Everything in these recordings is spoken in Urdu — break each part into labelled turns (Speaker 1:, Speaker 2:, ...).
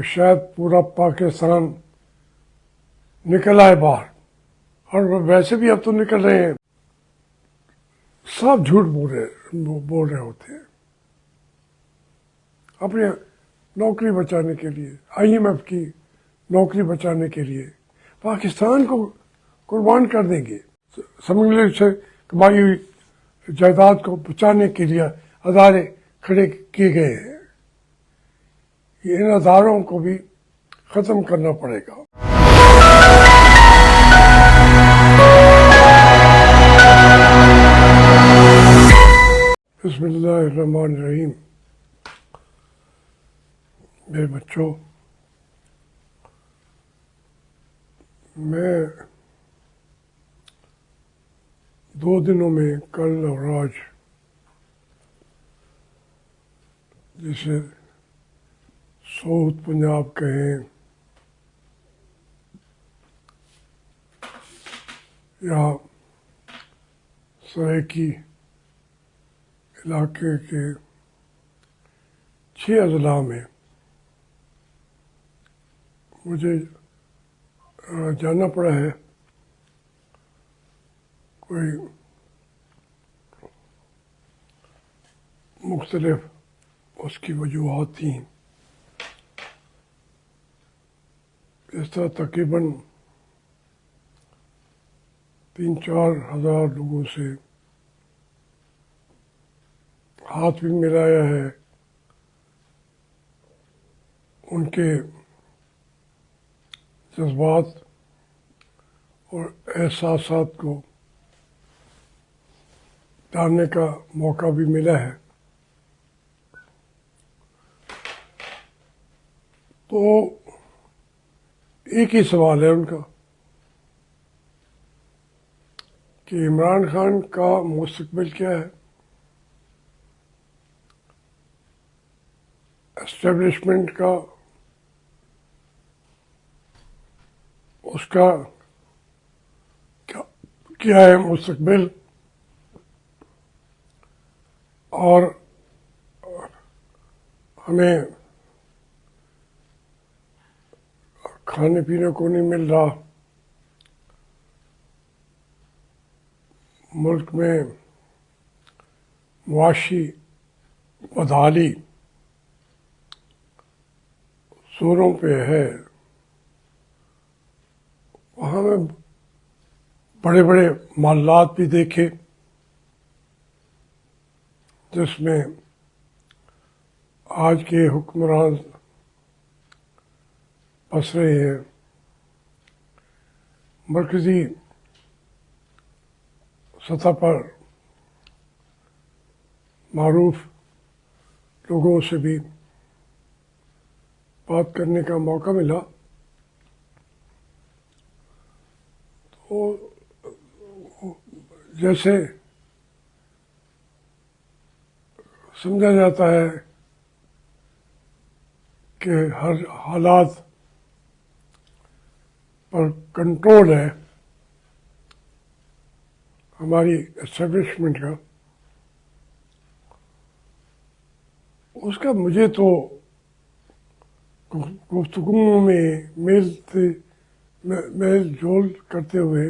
Speaker 1: شاید پورا پاکستان نکل آئے باہر، اور ویسے بھی اب تو نکل رہے ہیں، سب جھوٹ بول رہے ہوتے ہیں اپنے نوکری بچانے کے لیے، آئی ایم ایف کی نوکری بچانے کے لیے پاکستان کو قربان کر دیں گے۔ سمجھ سے کمائی ہوئی جائیداد کو بچانے کے لیے ادارے کھڑے کیے گئے ہیں، ان اداروں کو بھی ختم کرنا پڑے گا۔ بسم اللہ الرحمن الرحیم۔ میرے بچوں، میں 2 دنوں میں کل اور آج جسے ساؤتھ پنجاب کہیں یا سریکی علاقے کے 6 اضلاع میں مجھے جانا پڑا ہے۔ کوئی مختلف اس کی وجوہات تھیں۔ اس طرح تقریباً 3-4 ہزار لوگوں سے ہاتھ بھی ملایا ہے، ان کے جذبات اور احساسات کو جاننے کا موقع بھی ملا ہے۔ تو ایک ہی سوال ہے ان کا کہ عمران خان کا مستقبل کیا ہے، اسٹیبلشمنٹ کا اس کا کیا ہے مستقبل، اور ہمیں کھانے پینے کو نہیں مل رہا، ملک میں معاشی بدحالی زوروں پہ ہے، وہاں میں بڑے بڑے معاملات بھی دیکھے جس میں آج کے حکمران پھنس رہے ہیں۔ مرکزی سطح پر معروف لوگوں سے بھی بات کرنے کا موقع ملا، تو جیسے سمجھا جاتا ہے کہ ہر حالات پر کنٹرول ہے ہماری اسٹیبلشمنٹ کا، اس کا مجھے تو گفتگو میں میل جول کرتے ہوئے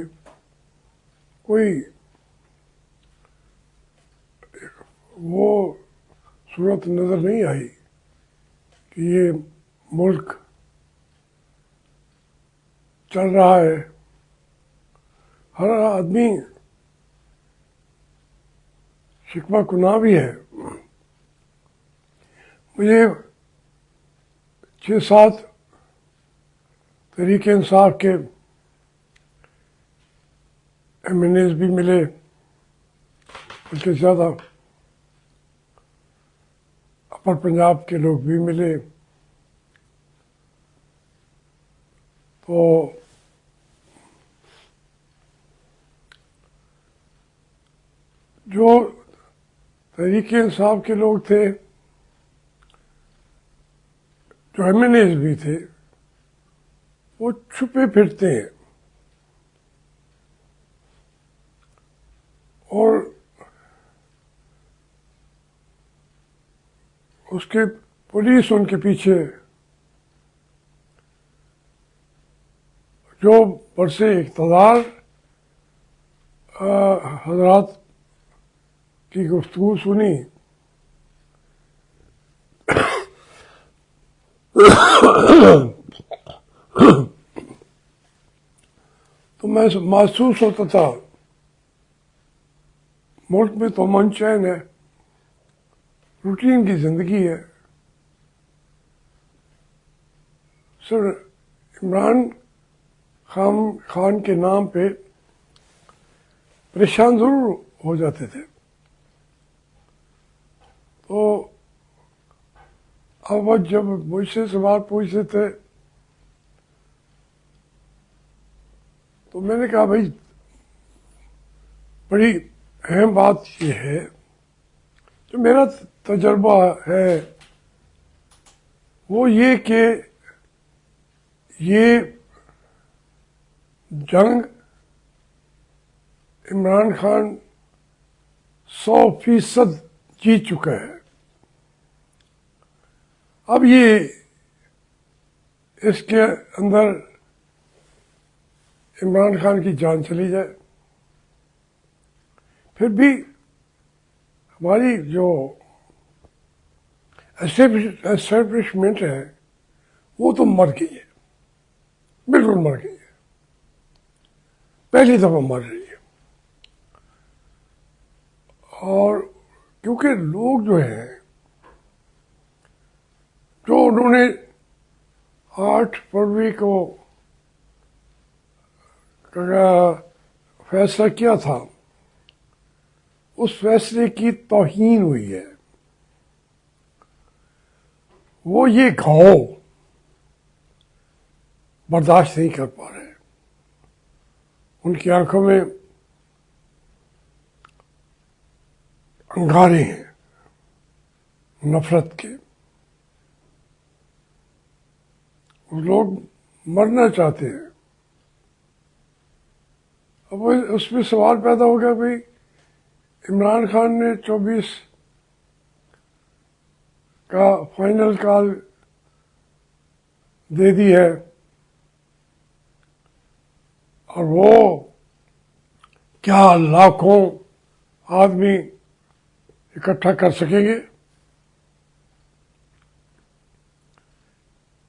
Speaker 1: کوئی وہ صورت نظر نہیں آئی کہ یہ ملک چل رہا ہے۔ ہر آدمی شکوہ کناں بھی ہے۔ مجھے 6-7 تحریک انصاف کے ایم این ایز بھی ملے، بلکہ زیادہ اپر پنجاب کے لوگ بھی ملے، تو جو تحریک انصاف کے لوگ تھے، جو ایم این ایز بھی تھے، وہ چھپے پھرتے ہیں اور اس کے پولیس ان کے پیچھے جو برس اقتدار حضرات کی گفتگو سنی تو میں محسوس ہوتا تھا ملک میں تو امن چین ہے، روٹین کی زندگی ہے، صرف عمران خان کے نام پہ پریشان ضرور ہو جاتے تھے. تو اب جب مجھ سے سوال پوچھتے تھے تو میں نے کہا بھائی بڑی اہم بات یہ ہے، جو میرا تجربہ ہے وہ یہ کہ یہ جنگ عمران خان 100% جیت چکا ہے. اب یہ اس کے اندر عمران خان کی جان چلی جائے پھر بھی ہماری جو اسٹیبلشمنٹ ہے وہ تو مر گئی ہے، بالکل مر گئی ہے، پہلی دفعہ مر رہی ہے. اور کیونکہ لوگ جو ہیں جو انہوں نے 8 فروری کو فیصلہ کیا تھا اس فیصلے کی توہین ہوئی ہے، وہ یہ گھاؤ برداشت نہیں کر پا رہے. ان کی آنکھوں میں انگارے ہیں نفرت کے. وہ لوگ مرنا چاہتے ہیں. اب اس میں سوال پیدا ہو گیا بھائی عمران خان نے 24 کا فائنل کال دے دی ہے اور وہ کیا لاکھوں آدمی اکٹھا کر سکیں گے؟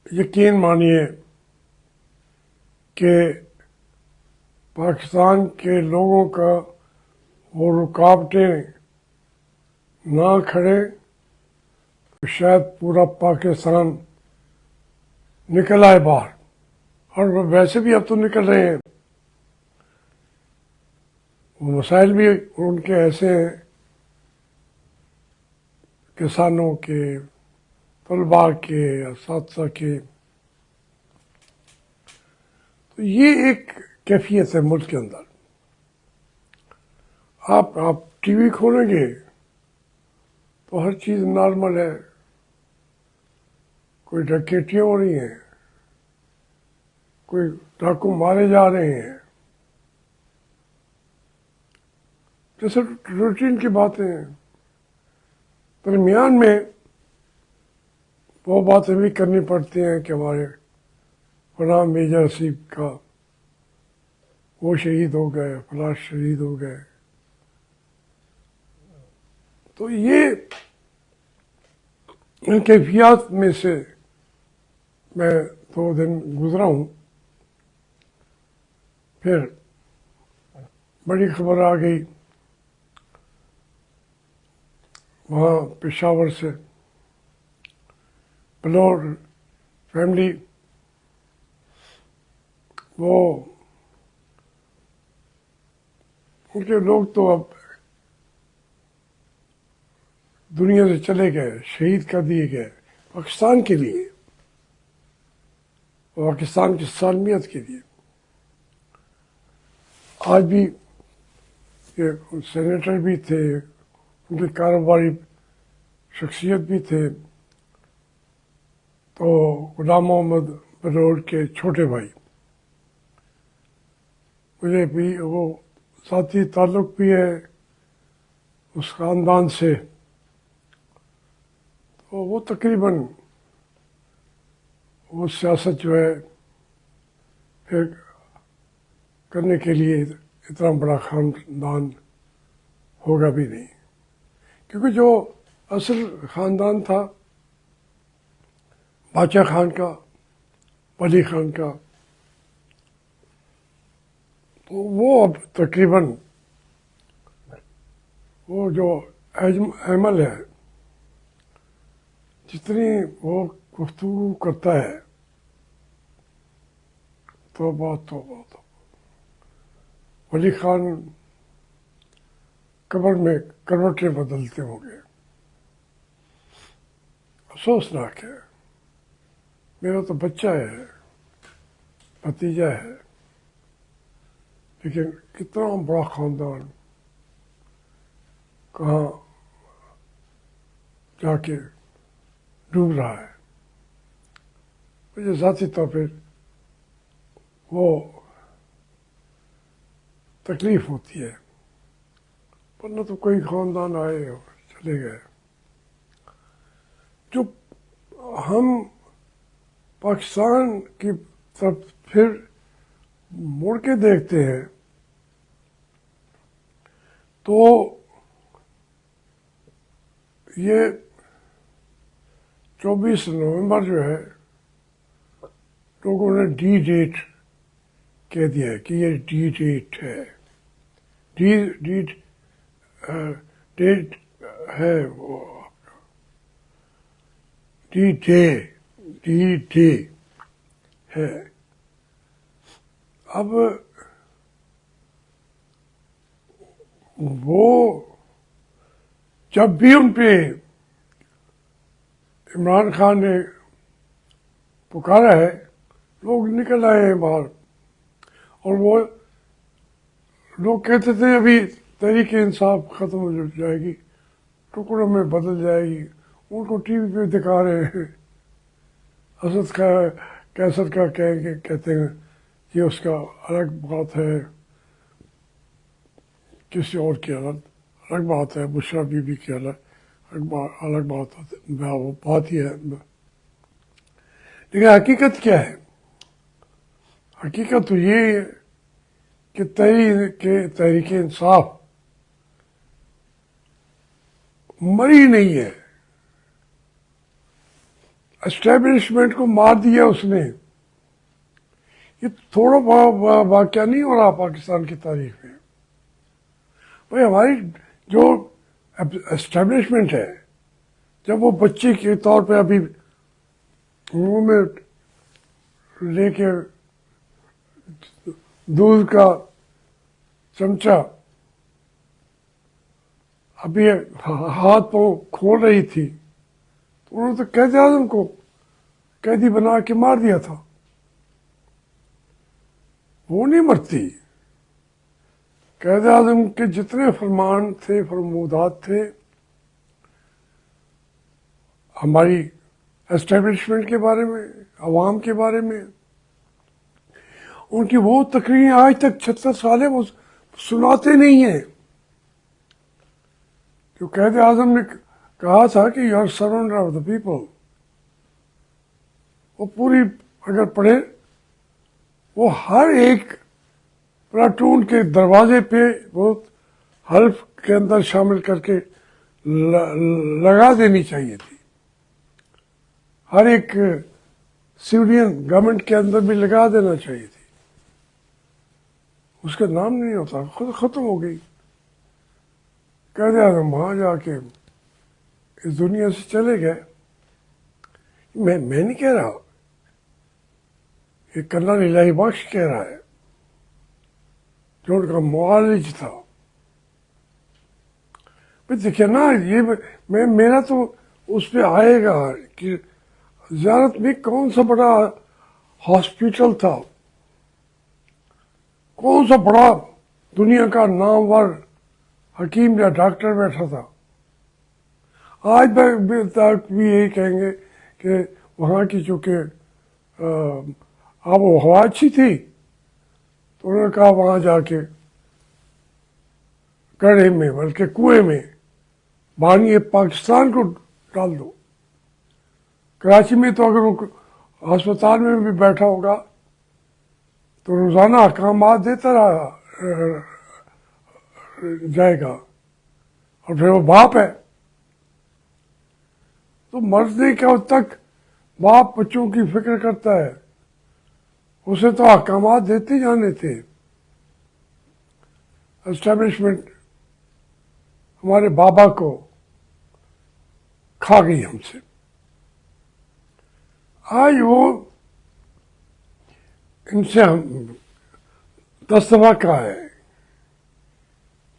Speaker 1: یقین مانیے کہ پاکستان کے لوگوں کا وہ رکاوٹیں نہ کھڑے تو شاید پورا پاکستان نکل آئے باہر. اور ویسے بھی اب تو نکل رہے ہیں. وہ مسائل بھی ان کے ایسے ہیں، کسانوں کے، طلباء کے، اساتذہ کے. تو یہ ایک کیفیت ہے ملک کے اندر. آپ ٹی وی کھولیں گے تو ہر چیز نارمل ہے. کوئی ڈکیتیاں ہو رہی ہیں، کوئی ڈاکو مارے جا رہے ہیں، جیسے روٹین کی باتیں ہیں. درمیان میں وہ باتیں بھی کرنی پڑتی ہیں کہ ہمارے فلاں میجر اسیب کا وہ شہید ہو گئے، فلاں شہید ہو گئے. تو یہ ان کیفیات میں سے میں 2 دن گزرا ہوں. پھر بڑی خبر آ گئی وہاں پشاور سے، بلور فیملی وہ ان کے لوگ تو اب دنیا سے چلے گئے، شہید کر دیے گئے پاکستان کے لیے، پاکستان کی سالمیت کے لیے. آج بھی یہ سینیٹر بھی تھے، ان کے کاروباری شخصیت بھی تھے. تو غلام محمد بلور کے چھوٹے بھائی، مجھے بھی وہ ذاتی تعلق بھی ہے اس خاندان سے. تو وہ تقریباً وہ سیاست جو ہے پھر کرنے کے لیے اتنا بڑا خاندان ہوگا بھی نہیں، کیونکہ جو اصل خاندان تھا بادشاہ خان کا، ولی خان کا، تو وہ اب تقریباً وہ جو ایمل ہے، جتنی وہ گفتگو کرتا ہے تو بہت ولی خان قبر میں کروٹیں بدلتے ہوں گے. افسوسناک ہے، میرا تو بچہ ہے، بھتیجا ہے، لیکن کتنا بڑا خاندان کہاں جا کے ڈوب رہا ہے. مجھے ذاتی طور پہ وہ تکلیف ہوتی ہے، ورنہ تو کوئی خاندان آئے اور چلے گئے. جو ہم پاکستان کی طرف پھر مڑ کے دیکھتے ہیں تو یہ 24 نومبر جو ہے لوگوں نے ڈی ڈیٹ کہہ دیا ہے کہ یہ ڈی ڈیٹ ہے، ڈیٹ ہے، وہ ڈی ڈے ہے. اب وہ جب بھی ان پہ عمران خان نے پکارا ہے، لوگ نکل آئے ہیں باہر، اور وہ لوگ کہتے تھے ابھی تحریک انصاف ختم ہو جائے گی، ٹکڑوں میں بدل جائے گی. ان کو ٹی وی پہ دکھا رہے ہیں، اسد کا کیسر کا کہتے ہیں یہ اس کا الگ بات ہے، کسی اور کی الگ بات ہے، بشرا بی بی کی الگ بات ہی ہے. لیکن حقیقت کیا ہے؟ حقیقت تو یہ ہے کہ تحریک انصاف مری نہیں ہے، اسٹیبلشمنٹ کو مار دیا اس نے. یہ تھوڑا بڑا واقعہ نہیں ہو رہا پاکستان کی تاریخ میں. بھائی ہماری جو اسٹیبلشمنٹ ہے، جب وہ بچے کے طور پہ ابھی منہ میں لے کے دودھ کا چمچہ ابھی ہاتھ پاؤں کھول رہی تھی تو انہوں نے تو قائد اعظم کو قیدی بنا کے مار دیا تھا. وہ نہیں مرتی. قائد اعظم کے جتنے فرمان تھے، فرمودات تھے ہماری اسٹیبلشمنٹ کے بارے میں، عوام کے بارے میں، ان کی وہ تقریریں آج تک 76 سال ہے وہ سناتے نہیں ہیں. جو قائد اعظم نے کہا تھا کہ you are surrender of the people, وہ پوری اگر پڑھے، وہ ہر ایک پلاٹون کے دروازے پہ وہ حلف کے اندر شامل کر کے لگا دینی چاہیے تھی. ہر ایک سویلین گورنمنٹ کے اندر بھی لگا دینا چاہیے تھی. اس کا نام نہیں ہوتا، خود ختم ہو گئی. قائد اعظم وہاں جا کے اس دنیا سے چلے گئے. میں نہیں کہہ رہا، یہ کرنل الہی بخش کہہ رہا ہے جو ان کا معالج تھا. دیکھیے نا، یہ میرا تو اس پہ آئے گا کہ زیارت میں کون سا بڑا ہاسپٹل تھا، کون سا بڑا دنیا کا نامور حکیم یا ڈاکٹر بیٹھا تھا. آج تک بھی یہی کہیں گے کہ وہاں کی چونکہ آب و ہوا اچھی تھی تو انہوں نے کہا وہاں جا کے گڑھے میں بلکہ کنویں میں بانی پاکستان کو ڈال دو. کراچی میں تو اگر وہ ہسپتال میں بھی بیٹھا ہوگا تو روزانہ احکامات دیتا رہا جائے گا، اور پھر وہ باپ ہے تو مرنے کے وقت تک باپ بچوں کی فکر کرتا ہے، اسے تو احکامات دیتے جانے تھے۔ اسٹیبلشمنٹ ہمارے بابا کو کھا گئی ہم سے۔ آج وہ ان سے ہم 10 دفعہ کہا ہے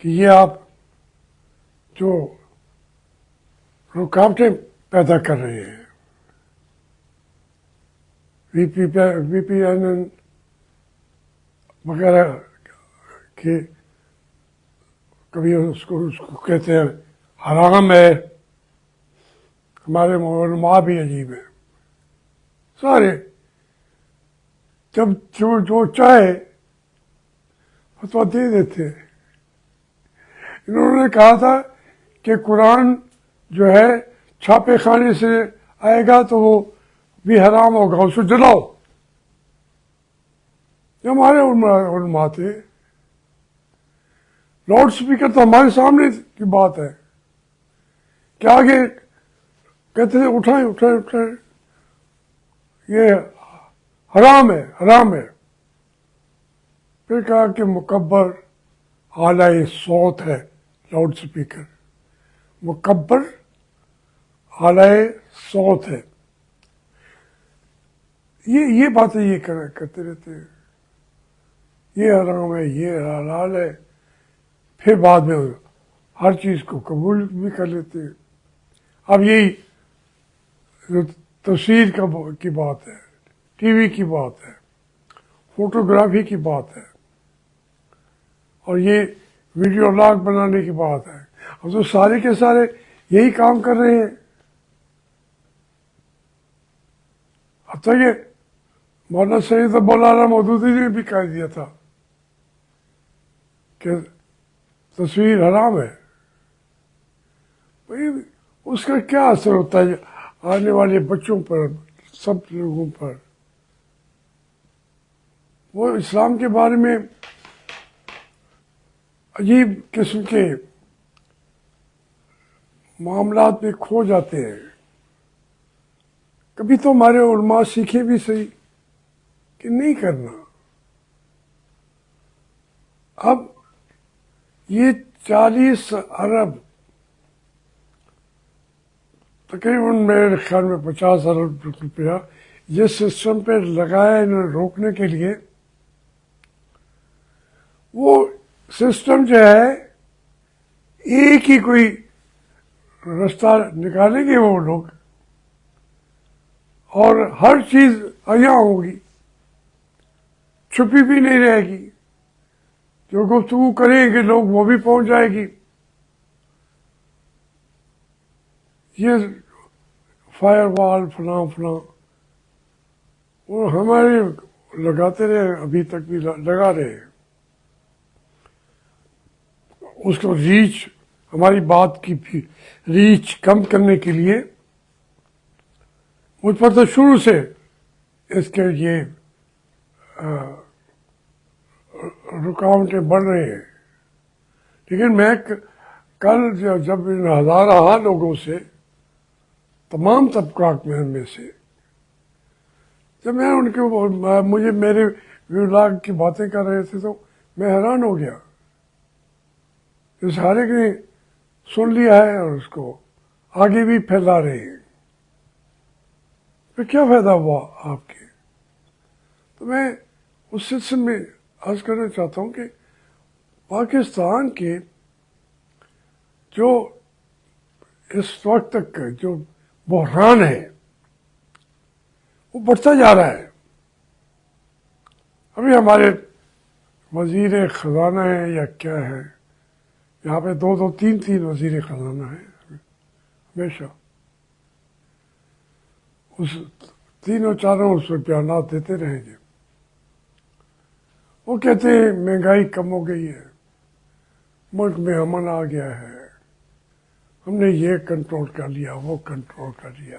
Speaker 1: کہ یہ آپ جو رکاوٹیں پیدا کر رہے ہیں، وی پی این وغیرہ کہ کبھی اس کو کہتے ہیں حرام ہے، ہمارے علماء بھی عجیب ہیں، سارے جب جو چاہے فتویٰ دے دیتے ہیں۔ انہوں نے کہا تھا کہ قرآن جو ہے چھاپے خانے سے آئے گا تو وہ بھی حرام ہوگا، اس کو جلاؤ۔ یہ ہمارے علماء تھے، لاؤڈ اسپیکر تو ہمارے سامنے کی بات ہے کہ آگے کہتے تھے اٹھائیں اٹھائیں اٹھائیں، یہ حرام ہے حرام ہے۔ پھر کہا کہ مکبر اعلی صوت ہے لاؤڈ اسپیکر، مکبر اعلی صوت ہے۔ یہ باتیں یہ کرتے رہتے ہیں، یہ حرام ہے یہ حلال ہے، پھر بعد میں ہر چیز کو قبول بھی کر لیتے ہیں۔ اب یہی جو تصویر کی بات ہے، ٹی وی کی بات ہے، فوٹوگرافی کی بات ہے، اور یہ ویڈیو لاگ بنانے کی بات ہے، اب تو سارے کے سارے یہی کام کر رہے ہیں۔ اب تک یہ مولانا سید مولانا مودودی نے بھی کہہ دیا تھا کہ تصویر حرام ہے۔ بھائی اس کا کیا اثر ہوتا ہے آنے والے بچوں پر، سب لوگوں پر؟ وہ اسلام کے بارے میں عجیب قسم کے معاملات میں کھو جاتے ہیں۔ کبھی تو ہمارے علماء سیکھے بھی صحیح کہ نہیں کرنا۔ اب یہ 40 ارب، تقریباً میرے خیال میں 50 ارب روپیہ جس سسٹم پہ لگایا انہیں روکنے کے لیے، وہ سسٹم جو ہے ایک ہی کوئی رستہ نکالیں گے وہ لوگ، اور ہر چیز عیاں ہوگی، چھپی بھی نہیں رہے گی، جو گفتگو کریں گے لوگ وہ بھی پہنچ جائے گی۔ یہ فائر وال فلاں فلاں وہ ہمارے لگاتے رہے، ابھی تک بھی لگا رہے ہیں۔ اس کو ریچ، ہماری بات کی ریچ کم کرنے کے لیے مجھ پر تو شروع سے اس کے یہ رکاوٹیں بڑھ رہے ہیں، لیکن میں کل جب ان ہزارہ لوگوں سے، تمام طبقات میں سے، جب میں ان کے مجھے میرے ولاگ کی باتیں کر رہے تھے تو میں حیران ہو گیا، اس ہر ایک نے سن لیا ہے اور اس کو آگے بھی پھیلا رہے ہیں۔ پھر کیا فائدہ ہوا آپ کے؟ تو میں اس سلسلے میں عرض کرنا چاہتا ہوں کہ پاکستان کے جو اس وقت تک جو بحران ہے وہ بڑھتا جا رہا ہے۔ ابھی ہمارے وزیر خزانہ ہیں یا کیا ہے، یہاں پہ 2 3 وزیر خزانہ ہیں، ہمیشہ اس 3 4 اس پہ بیانات دیتے رہیں گے۔ وہ کہتے ہیں مہنگائی کم ہو گئی ہے، ملک میں امن آ گیا ہے، ہم نے یہ کنٹرول کر لیا وہ کنٹرول کر لیا۔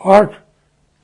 Speaker 1: 8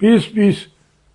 Speaker 1: 20-20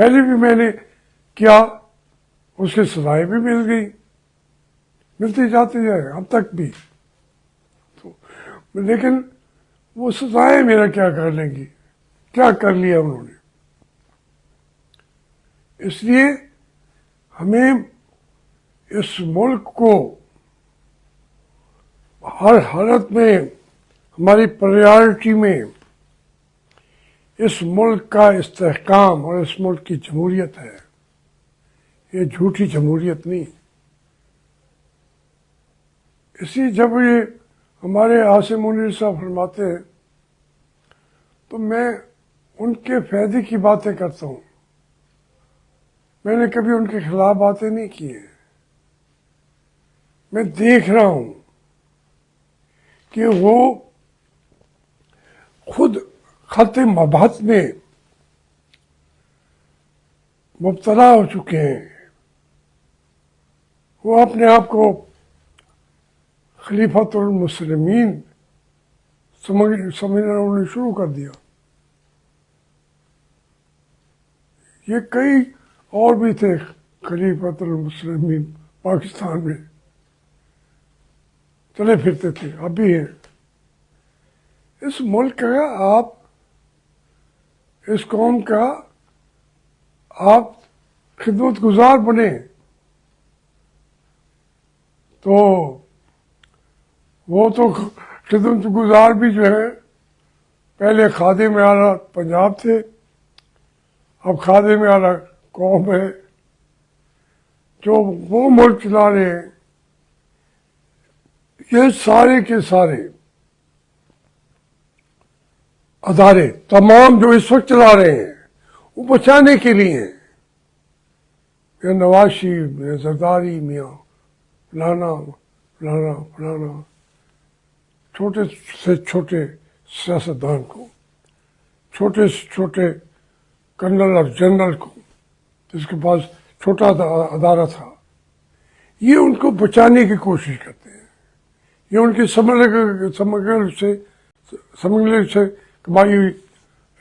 Speaker 1: پہلے بھی میں نے کیا، اس کی سزائیں بھی مل گئی، ملتی جاتی ہے اب تک بھی، لیکن وہ سزائیں میرا کیا کر لیں گی، کیا کر لیا انہوں نے. اس لیے ہمیں اس ملک کو ہر حالت میں، ہماری پریارٹی میں اس ملک کا استحکام اور اس ملک کی جمہوریت ہے. یہ جھوٹی جمہوریت نہیں. اسی جب یہ ہمارے عاصم منیر صاحب فرماتے ہیں تو میں ان کے فائدے کی باتیں کرتا ہوں. میں نے کبھی ان کے خلاف باتیں نہیں کی ہیں. میں دیکھ رہا ہوں کہ وہ خود خط مباحث میں مبتلا ہو چکے ہیں. وہ اپنے آپ کو خلیفۃ المسلمین سمجھنا انہوں نے شروع کر دیا. یہ کئی اور بھی تھے خلیفۃ المسلمین پاکستان میں، چلے پھرتے تھے، اب بھی ہیں. اس ملک کا آپ، اس قوم کا آپ خدمت گزار بنے تو وہ تو خدمت گزار بھی جو ہے پہلے خادم اعلیٰ پنجاب تھے، اب خادم اعلیٰ قوم ہے جو وہ ملک چلا رہے ہیں. یہ سارے کے سارے ادارے تمام جو اس وقت چلا رہے ہیں وہ بچانے کے لیے ہیں. میاں نواز شریف، میاں زرداری، میاں فلانا فلانا فلانا، چھوٹے سے چھوٹے سیاستدان کو، چھوٹے سے چھوٹے کرنل اور جنرل کو جس کے پاس چھوٹا ادارہ تھا، یہ ان کو بچانے کی کوشش کرتے ہیں. یہ ان کی سمگلر سے کمائی ہوئی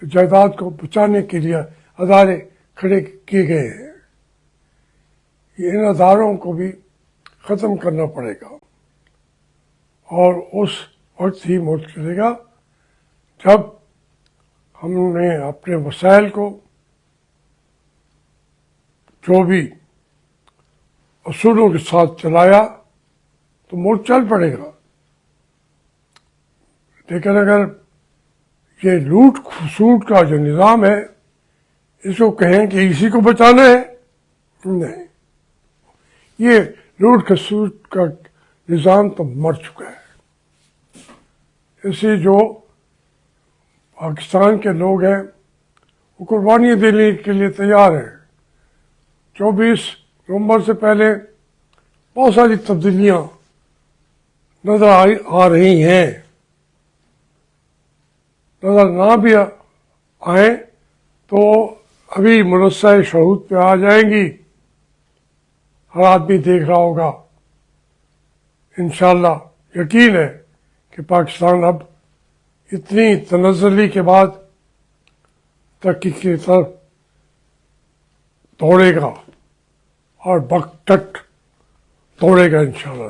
Speaker 1: جائیداد کو بچانے کے لیے ادارے کھڑے کیے گئے ہیں. یہ ان اداروں کو بھی ختم کرنا پڑے گا، اور اس وقت ہی ملک چلے گا جب ہم نے اپنے وسائل کو جو بھی اصولوں کے ساتھ چلایا تو ملک چل پڑے گا. لیکن اگر یہ لوٹ کھسوٹ کا جو نظام ہے، اس کو کہیں کہ اسی کو بچانا ہے، نہیں، یہ لوٹ کھسوٹ کا نظام تو مر چکا ہے. اسے جو پاکستان کے لوگ ہیں وہ قربانیاں دینے کے لیے تیار ہیں. 24 نومبر سے پہلے بہت ساری تبدیلیاں نظر آ رہی ہیں. نظر نہ بھی آئیں تو ابھی منصہ شہود پہ آ جائیں گی. ہر آدمی دیکھ رہا ہوگا. انشاءاللہ یقین ہے کہ پاکستان اب اتنی تنزلی کے بعد ترقی کی طرف دوڑے گا اور بکٹک دوڑے گا انشاءاللہ.